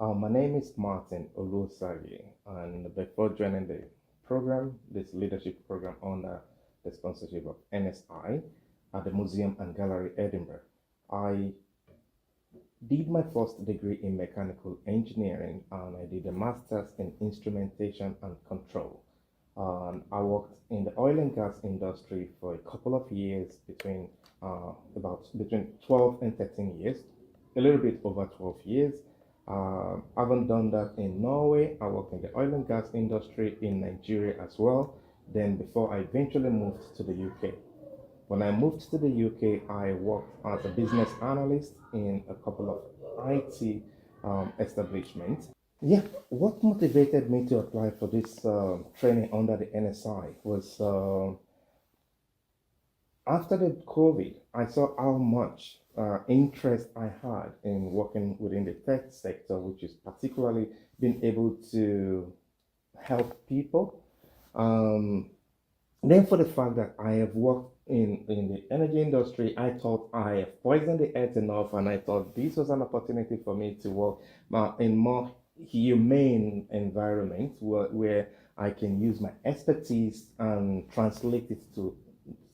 My name is Martin Olu Osagie, and before joining the program, this leadership program under the sponsorship of NSI at the Museum and Gallery Edinburgh, I did my first degree in mechanical engineering and I did a master's in instrumentation and control. I worked in the oil and gas industry for a couple of years between 12 and 13 years, a little bit over 12 years. I haven't done that in Norway. I worked in the oil and gas industry in Nigeria as well. Then before I eventually moved to the UK. When I moved to the UK, I worked as a business analyst in a couple of IT establishments. Yeah, what motivated me to apply for this training under the NSI was after the COVID, I saw how much interest I had in working within the tech sector, which is particularly being able to help people. Um, then for the fact that I have worked in the energy industry, I thought I have poisoned the earth enough, and I thought this was an opportunity for me to work in more humane environment where I can use my expertise and translate it to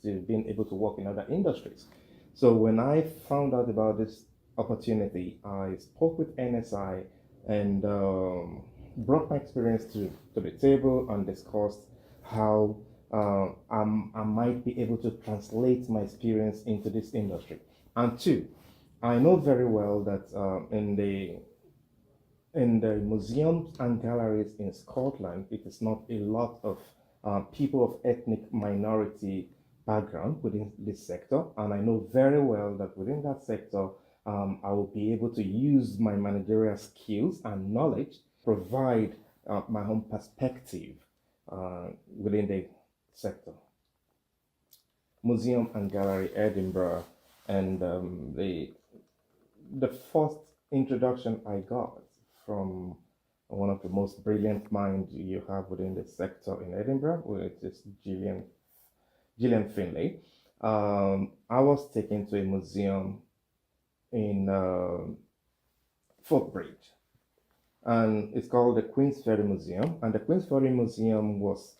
being able to work in other industries. So when I found out about this opportunity, I spoke with NSI and brought my experience to the table and discussed how I might be able to translate my experience into this industry. And two, I know very well that in the museums and galleries in Scotland, it is not a lot of people of ethnic minority background within this sector. And I know very well that within that sector, I will be able to use my managerial skills and knowledge, provide my own perspective within the sector. Museum and Gallery Edinburgh, and the first introduction I got from one of the most brilliant minds you have within the sector in Edinburgh, which is Gillian Finlay. I was taken to a museum in Footbridge, and it's called the Queensferry Museum. And the Queensferry Museum was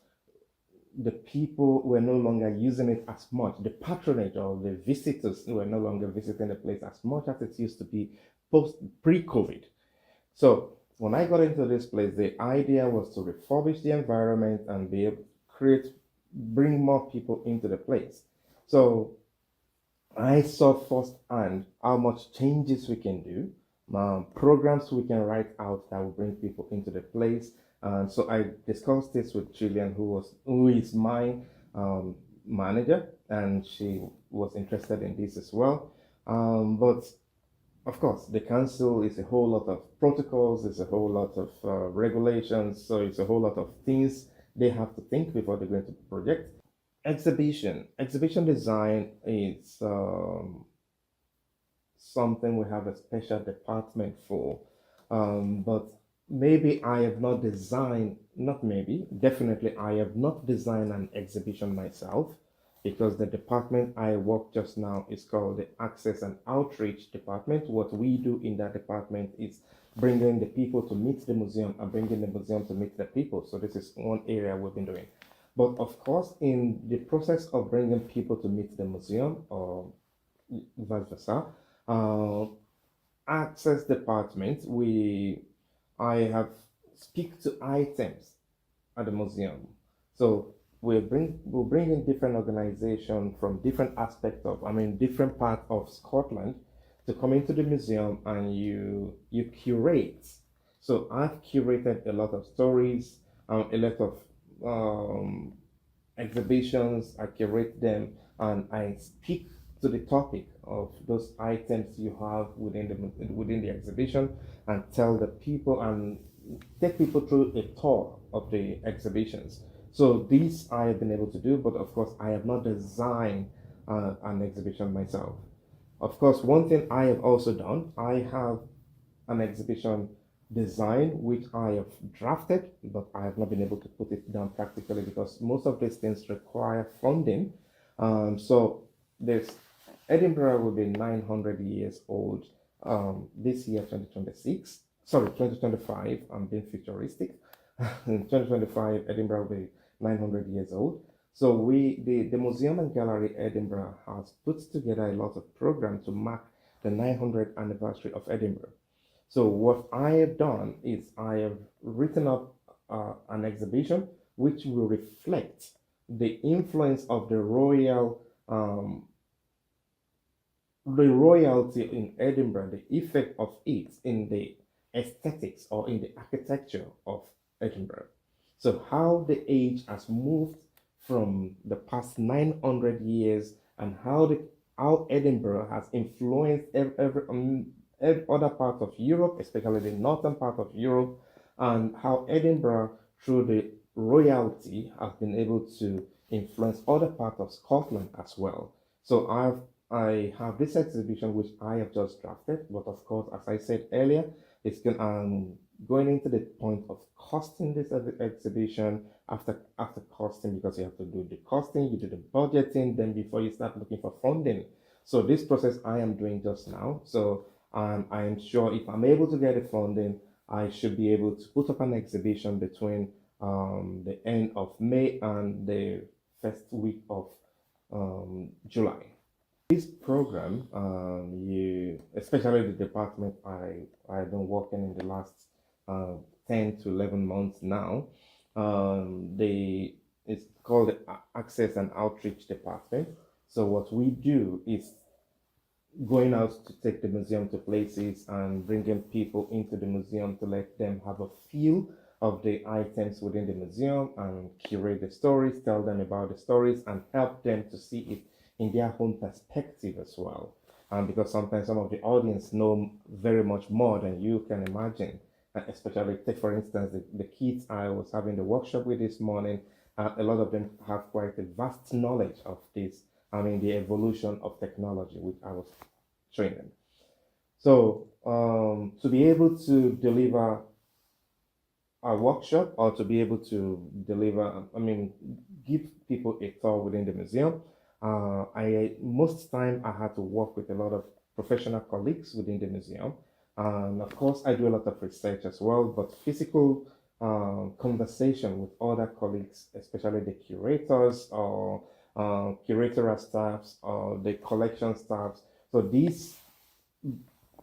the people were no longer using it as much. The patronage or the visitors were no longer visiting the place as much as it used to be pre-COVID. So when I got into this place, the idea was to refurbish the environment and be able to bring more people into the place. So I saw firsthand how much changes we can do, programs we can write out that will bring people into the place. And so I discussed this with Julian, who is my manager, and she was interested in this as well. But of course, the council is a whole lot of protocols, it's a whole lot of regulations, so it's a whole lot of things they have to think before they go into the project. Exhibition design is something we have a special department for, but maybe I have not designed, not maybe, definitely I have not designed an exhibition myself, because the department I work just now is called the Access and Outreach Department. What we do in that department is bringing the people to meet the museum and bringing the museum to meet the people. So this is one area we've been doing. But of course, in the process of bringing people to meet the museum or vice versa, Access Department, I have speak to items at the museum. So we'll bring in different organizations from different different parts of Scotland to come into the museum, and you curate. So I've curated a lot of stories, a lot of exhibitions. I curate them and I speak to the topic of those items you have within the exhibition, and tell the people and take people through a tour of the exhibitions. So this I have been able to do, but of course I have not designed an exhibition myself. Of course, one thing I have also done, I have an exhibition design which I have drafted, but I have not been able to put it down practically because most of these things require funding. So there's Edinburgh will be 900 years old this year, 2026. sorry, 2025, I'm being futuristic. In 2025, Edinburgh will be 900 years old. So the Museum and Gallery Edinburgh has put together a lot of programs to mark the 900th anniversary of Edinburgh. So what I have done is I have written up an exhibition which will reflect the influence of the royalty in Edinburgh, the effect of it in the aesthetics or in the architecture of Edinburgh. So how the age has moved from the past 900 years and how Edinburgh has influenced every other part of Europe, especially the northern part of Europe, and how Edinburgh, through the royalty, has been able to influence other parts of Scotland as well. So I have this exhibition which I have just drafted, but of course, as I said earlier, going into the point of costing this exhibition after costing, because you have to do the costing, you do the budgeting, then before you start looking for funding. So this process I am doing just now. So I am sure if I'm able to get the funding, I should be able to put up an exhibition between the end of May and the first week of July. This program, especially the department I've been working in the last 10 to 11 months now, it's called the Access and Outreach Department. So what we do is going out to take the museum to places and bringing people into the museum to let them have a feel of the items within the museum and curate the stories, tell them about the stories, and help them to see it in their own perspective as well. Because sometimes some of the audience know very much more than you can imagine. Especially, take for instance, the kids I was having the workshop with this morning, a lot of them have quite a vast knowledge of this, the evolution of technology, which I was training. So to be able to deliver a workshop or to be able to deliver, give people a tour within the museum, most time I had to work with a lot of professional colleagues within the museum. And of course, I do a lot of research as well, but physical conversation with other colleagues, especially the curators or curatorial staffs or the collection staffs. So this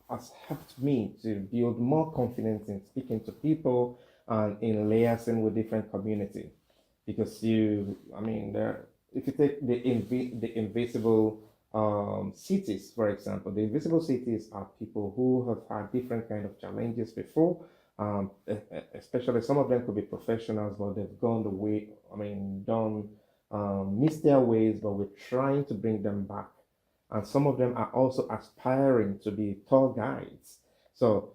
has helped me to build more confidence in speaking to people and in liaising with different community. Because if you take the invisible cities, for example, the invisible cities are people who have had different kind of challenges before. Especially some of them could be professionals, but they've gone the way, missed their ways, but we're trying to bring them back. And some of them are also aspiring to be tour guides. So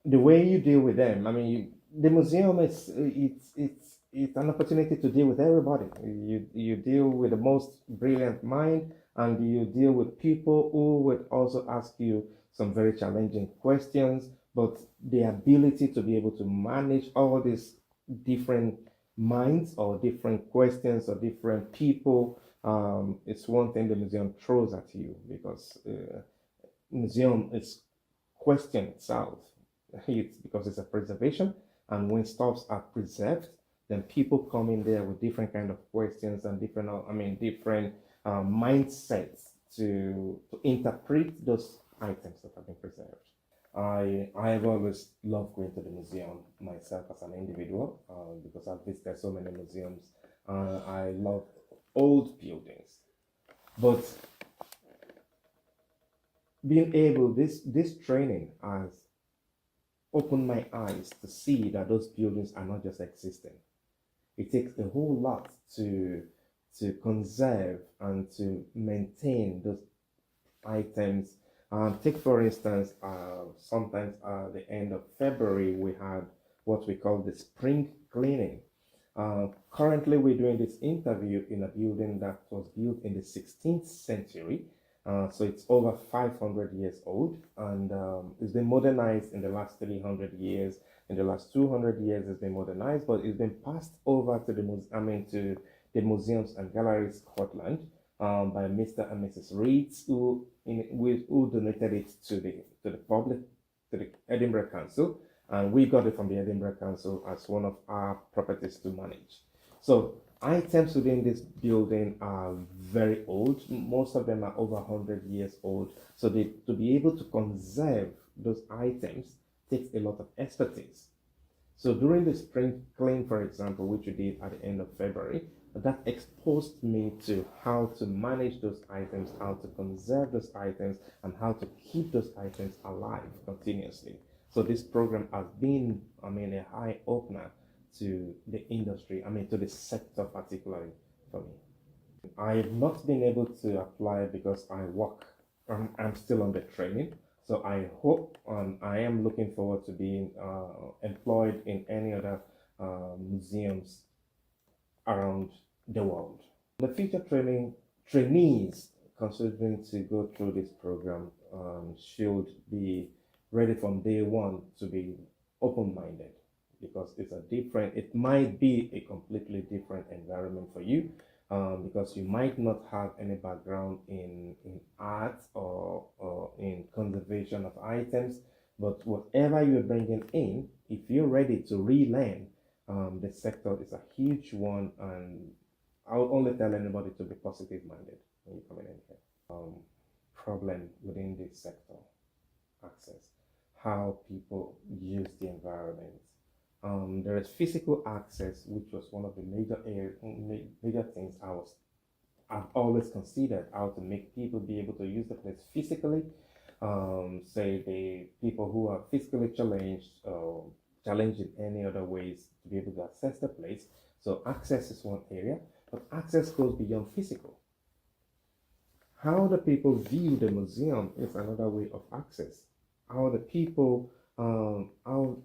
the way you deal with them, the museum it's an opportunity to deal with everybody. You deal with the most brilliant mind, and you deal with people who would also ask you some very challenging questions, but the ability to be able to manage all these different minds or different questions or different people, it's one thing the museum throws at you, because museum is question itself. It's because it's a preservation, and when stuffs are preserved, then people come in there with different kind of questions and different mindsets to interpret those items that have been preserved. I've always loved going to the museum myself as an individual, because I've visited so many museums. I love old buildings, but being able, this training has opened my eyes to see that those buildings are not just existing. It takes a whole lot to conserve and to maintain those items. Take for instance, sometimes at the end of February, we had what we call the spring cleaning. Currently, we're doing this interview in a building that was built in the 16th century. So it's over 500 years old, and it's been modernized in the last 300 years. In the last 200 years, it's been modernized, but it's been passed over to the Museums and Galleries Scotland by Mr. and Mrs. Reeds, who donated it to the public to the Edinburgh Council, and we got it from the Edinburgh Council as one of our properties to manage. So items within this building are very old. Most of them are over 100 years old. So to be able to conserve those items takes a lot of expertise. So during the spring clean, for example, which we did at the end of February, that exposed me to how to manage those items, how to conserve those items, and how to keep those items alive continuously. So this program has been, a eye opener to the industry, to the sector particularly for me. I have not been able to apply because I'm still on the training. So I hope and I am looking forward to being employed in any other museums around the world. The future trainees considering to go through this program should be ready from day one to be open-minded, because it might be a completely different environment for you, because you might not have any background in art or in conservation of items, but whatever you're bringing in, if you're ready to relearn, the sector is a huge one, and I'll only tell anybody to be positive minded when you come in here. Problem within this sector: access, how people use the environment. There is physical access, which was one of the major things I've always considered, how to make people be able to use the place physically. Say the people who are physically challenged in any other ways to be able to access the place. So access is one area, but access goes beyond physical. How the people view the museum is another way of access. How the people, how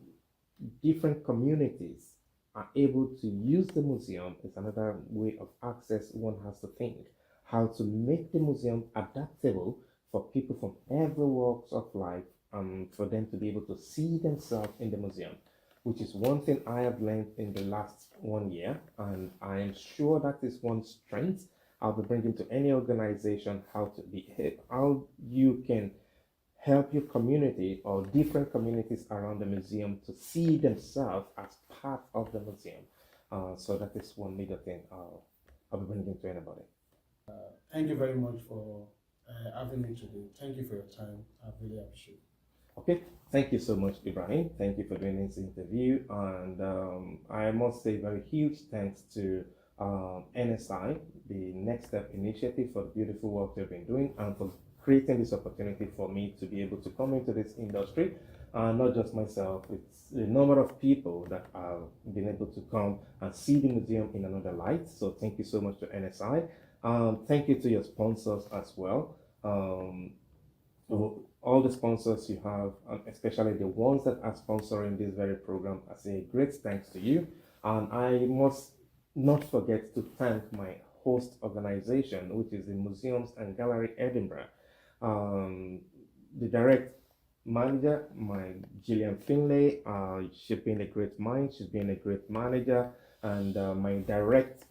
different communities are able to use the museum is another way of access one has to think. How to make the museum adaptable for people from every walks of life, for them to be able to see themselves in the museum, which is one thing I have learned in the last 1 year, and I am sure that is one strength I'll be bringing to any organization, how you can help your community or different communities around the museum to see themselves as part of the museum. So that is one major thing I'll be bringing to anybody. Thank you very much for having me today. Thank you for your time. I really appreciate it. Okay, thank you so much, Ibrahim. Thank you for doing this interview, and I must say very huge thanks to NSI, the Next Step Initiative, for the beautiful work they've been doing and for creating this opportunity for me to be able to come into this industry. Not just myself, it's a number of people that have been able to come and see the museum in another light. So thank you so much to NSI. Thank you to your sponsors as well. All the sponsors you have, especially the ones that are sponsoring this very program, I say great thanks to you. And I must not forget to thank my host organization, which is the Museums and Gallery Edinburgh. The direct manager, my Gillian Finlay, she's been a great mind, she's been a great manager, and my direct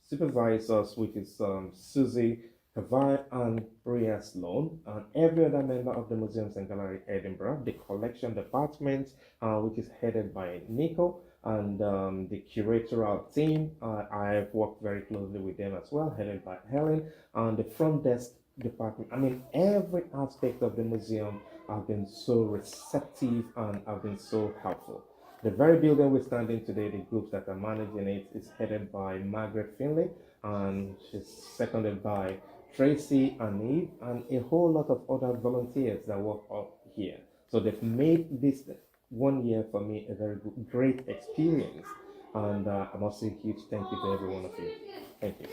supervisors, which is Susie Kavai and Ria Sloan, and every other member of the Museums and Gallery Edinburgh, the collection department, which is headed by Nico, and the curatorial team. I've worked very closely with them as well, headed by Helen, and the front desk department. Every aspect of the museum have been so receptive and have been so helpful. The very building we're standing today, the groups that are managing it, is headed by Margaret Finlay, and she's seconded by Tracy and Eve, and a whole lot of other volunteers that work up here. So they've made this 1 year for me a very great experience, and I must say a huge thank you to every one of you. Thank you.